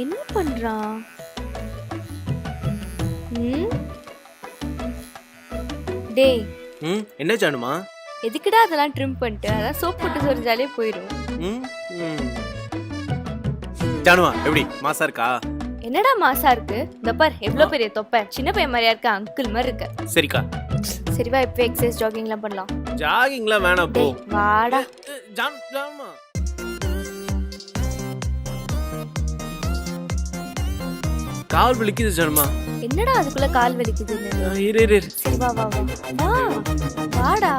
என்ன பண்றான்? டேய் என்ன ஜானுமா? எதுக்குடா அதெல்லாம் ட்ரிம் பண்ணிட்டு அதான் சோப் போட்டு சொரிஞ்சாலே போயிடும். ஜானுமா எப்படி மாசா இருக்கா? என்னடா மாசா இருக்கு? இந்த பார் எவ்வளவு பெரிய தொப்பை, சின்ன பையன் மாதிரியா இருக்க, அங்கிள் மாதிரி இருக்க. சரிக்கா. சரி வா, இப்போ எக்ஸசைஸ் ஜாகிங்லாம் பண்ணலாம். ஜாகிங்லாம் வேணாம் போ. வாடா. ஜானுமா கால் வலிக்குது ஜானுமா. என்னடா அதுக்குள்ள கால் வலிக்குது? இரு. சரி வா வா வா வா வாடா.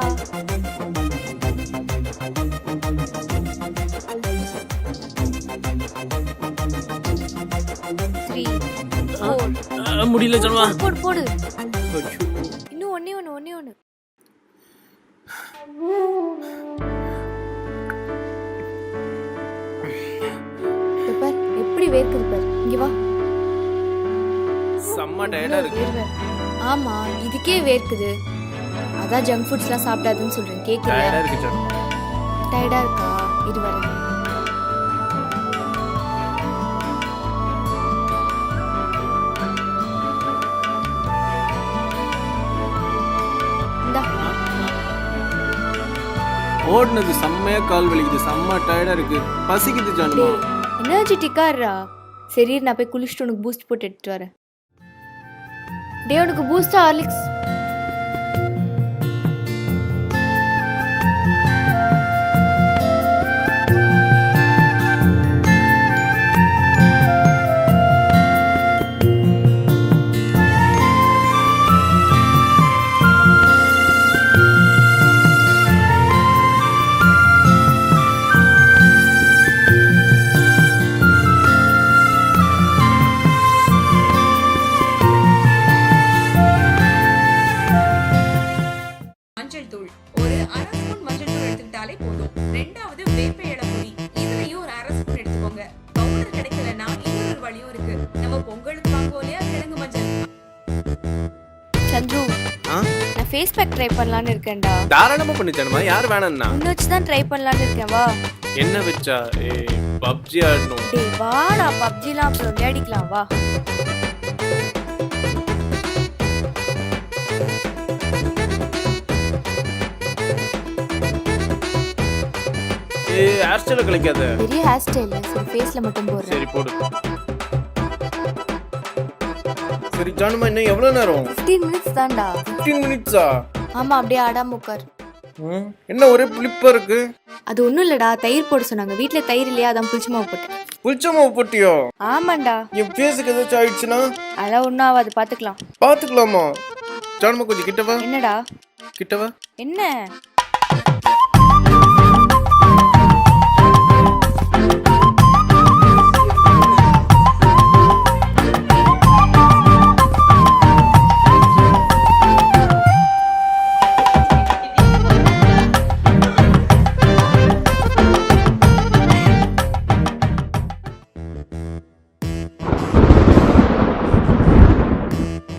முடியல ஜானுமா. போடு போடு. இன்னும் ஒண்ணே ஒண்ணு. பார் எப்படி வேர்க்குது பார். இங்க வா. செம்ம டயர்டா இருக்கு. ஆமா இதுக்கே வேர்க்குது. அதான் ஜங்க் ஃபுட்ஸ்லாம் சாப்பிடாதுன்னு சொல்றேன். கேக்குதா? டயர்டா இருக்கு ஜானுமா. டயர்டா இருக்கா? இரு வரேன். ஓடுனது செம்மையா கால் வலிக்குது, செம்ம டயர்டா இருக்கு, பசிக்குது ஜானுமா. எனர்ஜெட்டிக்கா இருடா. சரி நான் போய் குளிச்சுட்டு உனக்கு பூஸ்ட் போட்டு எடுத்துட்டு வரேன். டே உனக்கு பூஸ்டா ஹார்லிக்ஸ்? சந்துரு, நான் ஃபேஸ் பேக் ட்ரை பண்ணலாம்னு இருக்கேன்டா. தாராளமா பண்ணு ஜானுமா, யார் வேணாம்னா? உன்ன வச்சு தான் ட்ரை பண்ணலாம்னு இருக்கேன். வா. என்ன வச்சா? பப்ஜி ஆடணும். டேய் வாடா, பப்ஜிலாம் அப்புறம் விளையாடிக்கலாம் வா. ஹேர் ஸ்டைல கலக்காத. பெரிய ஹேர் ஸ்டைல் சரி ஃபேஸ்ல மட்டும் போடுறேன். சரி போடு. சரி ஜானுமா, இன்னும் எவ்வளவு நேரம்? 15 minutes தான்டா. 15 minutes-ஆ? ஆமா அப்படியே ஆடாம உட்கார். என்ன ஒரே புளிப்பா இருக்கு? அது ஒண்ணும் இல்லடா, தயிர் போட சொன்னாங்க. வீட்ல தயிர் இல்லையா, அதான் புளிச்ச மாவு போட்டேன். புளிச்ச மாவு போட்டியோ? ஆமாண்டா. என் ஃபேஸுக்கு ஏதாச்சும் ஆயிடுச்சுன்னா? அதெல்லாம் ஒன்றும் ஆகாது, பாத்துக்கலாம். பாத்துக்கலாமா? ஜானுமா கொஞ்சம் கிட்டவா. என்னடா? கிட்டவா. என்ன?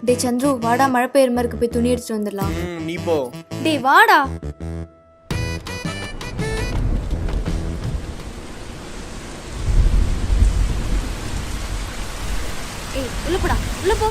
டே சந்துரு வாடா, மழை பெய்யுற மாதிரி இருக்கு, போய் துணி எடுத்துட்டு வந்துடலாம். நீ போ. டே வாடா. ஏய் உள்ள போடா, உள்ள போ.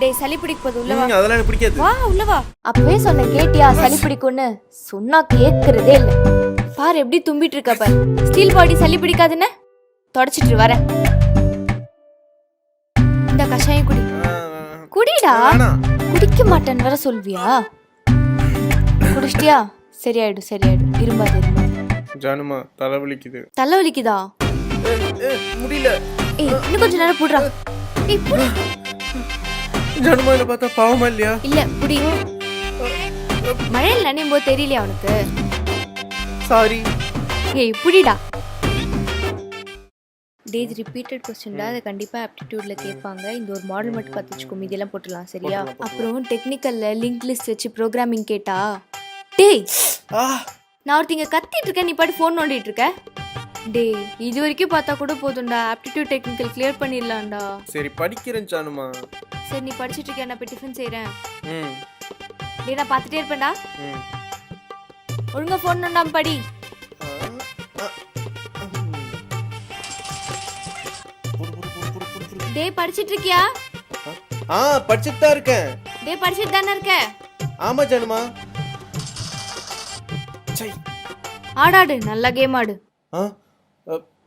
டேய் சளி பிடிக்க போகுது, உள்ள வா. அதெல்லாம் எனக்கு பிடிக்காது. வா உள்ள வா. அப்பவே சொன்ன கேட்டியா? சளி பிடிக்கும்னு சொன்னா கேக்குறதே இல்ல. பாரு எப்படி தும்பிட்டு இருக்க பாரு. ஸ்டீல் பாடி சளி பிடிக்காதுன்னு தொடச்சிட்டு வரேன். இந்த கஷாயம் குடி. குடிடா. குடிக்க மாட்டேன்னு வர சொல்வியா? குடிச்சிட்டியா? சரியாயிடும். இரும்பாது. ஜானுமா தலை வலிக்குது. தலை வலிக்குதா? முடியல. ஏய் இன்னும் கொஞ்ச நேரம் போடுறா. ஏய் புடி. ஜானுமா இத பார்த்தா பாவமா இல்லையா? இல்ல புடி. மழையில நனையும் போது தெரியலையா உனக்கு? சாரி. ஏய் புடிடா. டே இது ரிப்பீட்டட் கொஸ்டின்டா, அதை கண்டிப்பாக ஆப்டிடியூட்ல கேட்பாங்க. இந்த ஒரு மாடல் மட்டும் பார்த்து வச்சுக்கோ, இதெல்லாம் போட்டுடலாம் சரியா? அப்புறம் டெக்னிக்கல்ல லிங்க் லிஸ்ட் வச்சு ப்ரோக்ராமிங் கேட்டா, டேய் நான் ஒருத்திங்க கத்திட்டு இருக்கேன், நீ பாட்டு ஃபோன் நோண்டிட்டு இருக்க. டேய் இது வரைக்கும் பார்த்தா கூட போதும்டா, ஆப்டிடியூட் டெக்னிக்கல் கிளியர் பண்ணிடலாம்டா. சரி படிக்கிறேன் சானுமா. சரி நீ படிச்சுட்டு இருக்க, நான் போய் டிஃபன் செய்கிறேன். ம் டேய் நான் பார்த்துட்டே இருப்பேன்டா, ம் ஒழுங்கா ஃபோன் நோண்டாம படி. டேய் படிச்சிட்டு இருக்கியா? படிச்சுட்டு தான் இருக்கேன். டேய் படிச்சிட்டு தானே இருக்க? ஆமா ஜானுமா. ஆடாடு, நல்லா கேம் ஆடு.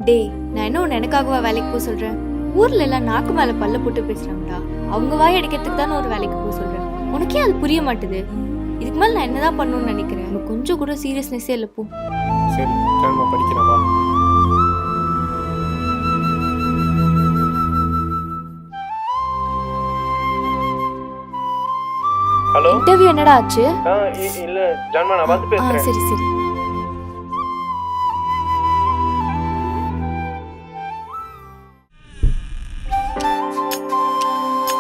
டேய் நான் என்ன உன்னை எனக்காகவா வேலைக்கு போக சொல்றேன்? ஊர்ல எல்லாம் நாக்கு மேல பல்ல போட்டு பேசுறாங்கடா, அவங்க வாய் அடிக்கிறதுக்கு தானே ஒரு வேலைக்கு போக சொல்றேன். உனக்கே அது புரிய மாட்டுது. இதுக்கு மேல நான் என்னதான் பண்ணணும்னு நினைக்கிறேன்? உனக்கு கொஞ்சம் கூட சீரியஸ்னஸே இல்லை. போ. சரி ஜானுமா படிக்கிறேன் வா. ஹலோ இன்டர்வியூ என்னடா ஆச்சு? இல்ல ஜானுமா நான் வந்து பேசுறேன். சரி சரி.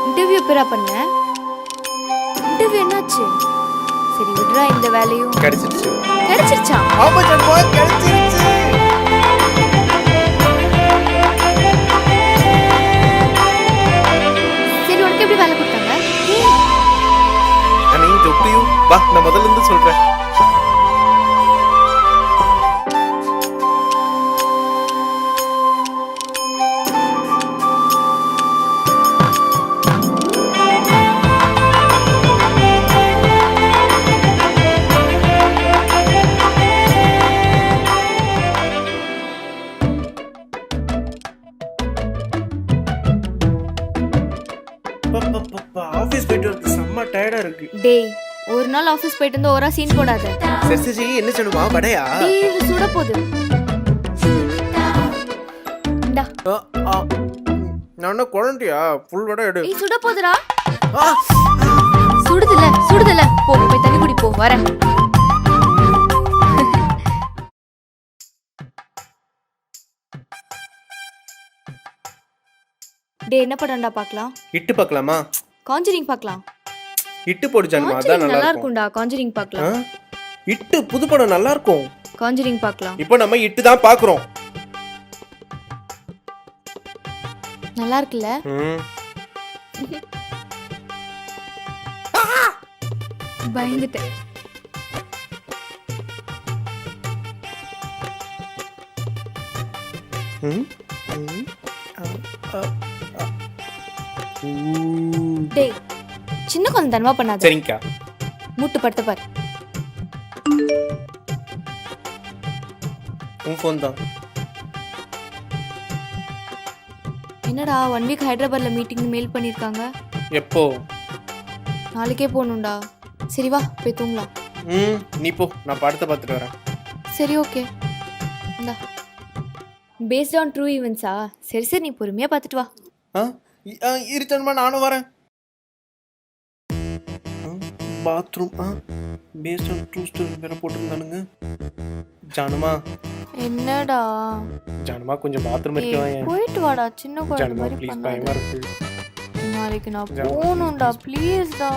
இன்டர்வியூ எப்பரா பண்ண? இன்டர்வியூ என்னாச்சு? சரி விடுறா, இந்த வேலையும் கிடைச்சிருச்சு. கிடைச்சிருச்சா? ஆமா ஜானுமா கிடைச்சிருச்சு. சரி உனக்கு எப்படி வேலை கொடுத்தாங்க? வா நான் முதல்ல இருந்து சொல்றேன். ஆபீஸ் போயிட்டு வந்து செம்ம டயர்டா இருக்கு. டேய் ஒரு நாள் ஆபீஸ் போயிட்டு வந்து ஓரா சீன் போடாத. சரி என்ன சொல்லுமா வடையா? டேய் இது சுட போகுது. டா நான் குழந்தையா? ஃபுல் வடை எடு. ஏய் சுட போகுதுடா. சுடுதுல போ போய் தண்ணி குடி போ. வரேன். டேய் என்ன படம்டா பார்க்கலாம்? இட்டு பார்க்கலாமா? காஞ்சரிங் பார்க்கலாம். இட்டு போடு ஜானுமா, அதான் நல்லா இருக்கும்டா. காஞ்சரிங் பார்க்கலாம். இட்டு புது படம் நல்லா இருக்கும். காஞ்சரிங் பார்க்கலாம். இப்போ நம்ம இட்டு தான் பார்க்கறோம். நல்லா இருக்குல்ல? பயந்துட்டேன். டேய் சின்ன குழந்தை தன்மா பண்ணாத. சரிங்கக்கா. மூட்டு படுத்த பாரு. உன் ஃபோன் தான். என்னடா 1 வீக் ஹைதராபாத்ல மீட்டிங் மெயில் பண்ணிருக்காங்க. எப்போ? நாளைக்கே போகணும்டா. சரி வா போய் தூங்கலாம். நீ போ, நான் படத்தை பார்த்துட்டு வரேன். சரி ஓகே. இந்தா பேஸ்ட் ஆன் ட்ரூ ஈவென்ட்ஸா? சரி நீ பொறுமையா பார்த்துட்டு வா. இருச்சன்மா நானும் வரேன். Bathroom based on true story வேற போட்டுருந்தானுங்க. ஜானுமா என்னடா? ஜானுமா கொஞ்சம் பாத்ரூம் இருக்கேன். போயிட்டு வாடா, சின்ன குழந்தை மாதிரி ப்ளீஸ் பயமா இருக்கு. நாளைக்கு நான் போகணும்டா ப்ளீஸ் டா.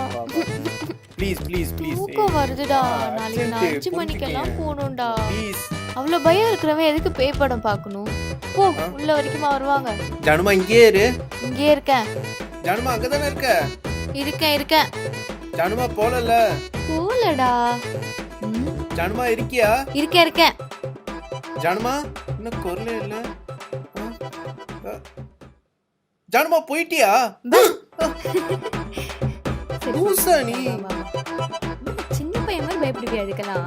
ப்ளீஸ் தூக்கம் வருதுடா. நாளைக்கு நான் 5 மணிக்கெல்லாம் போகணும்டா. ப்ளீஸ். அவ்வளோ பயம் இருக்கிறவன் எதுக்கு பேய் படம் பார்க்கணும்? போ, உள்ள வரைக்குமா வருவாங்க. ஜானுமா இங்கே இரு. இங்கே இருக்கேன். ஜானுமா அங்க தானே இருக்க? இருக்கேன். ஜானுமா போலல. போலடா. ஜானுமா இருக்கியா? இருக்கேன். ஜானுமா இன்னும் குரலே இல்ல. ஜானுமா போயிட்டியா? லூசா நீ? சின்ன பையன் மாதிரி பயப்படுவியா இதுக்கெல்லாம்?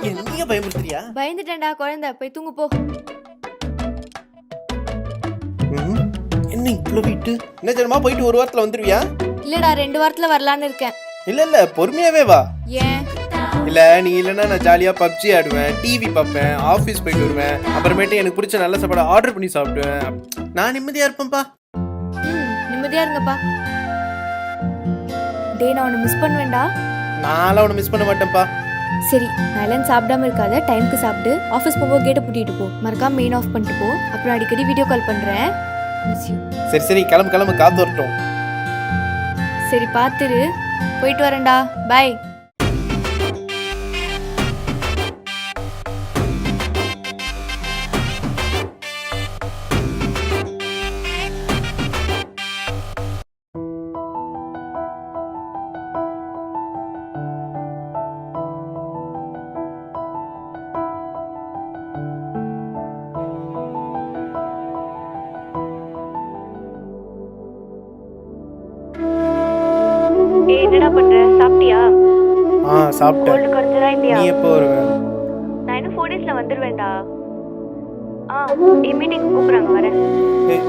என்னைய பயமுறுத்துறியா? பயந்துட்டேன்டா குழந்தை, போய் தூங்கு போ. என்ன இவ்வளவு வீட்டு? என்ன ஜானுமா போயிட்டு ஒரு வாரத்துல வந்துருவியா? இல்லடா 2 வாரத்துல வரலான்னு இருக்கேன். இல்ல பொறுமையாவே வா. ஏன்? இல்ல நீ இல்லைன்னா நான் ஜாலியா பப்ஜி ஆடுவேன், டிவி பார்ப்பேன், ஆஃபீஸ் போயிட்டு வருவேன், அப்புறமேட்டு எனக்கு பிடிச்ச நல்ல சாப்பாடு ஆர்டர் பண்ணி சாப்பிடுவேன். நான் நிம்மதியா இருப்பேன்ப்பா. நிம்மதியா இருங்கப்பா. டேய் நான் உன்னை மிஸ் பண்ணுவேன்டா. நான்லாம் உன்னை மிஸ் பண்ண மாட்டேன்ப்பா. சரி நான் எல்லாம் சாப்பிடாம இருக்காத, டைமுக்கு சாப்பிட்டு ஆஃபீஸ் போகும்போது கேட்டை பூட்டிட்டு போ. மறக்காம மெயின் ஆஃப் பண்ணிட்டு போ. அப்புறம் அடிக்கடி வீடியோ கால் பண்றேன். Miss you. சரி சரி கிளம்பு கிளம்பு, காத்து வரட்டும். சரி பார்த்துரு, போயிட்டு வரேன்டா, பாய். என்னடா பண்ற? சாப்பிட்டியா? சாப்பிட்டேன். கோல்டு குறைஞ்சதா இல்லையா? நீ எப்போ வருவ? நான் இன்னும் 4 daysல வந்துருவேன்டா. என் மீட்டிங் கூப்பிடுறாங்க, வரேன். ஏய்,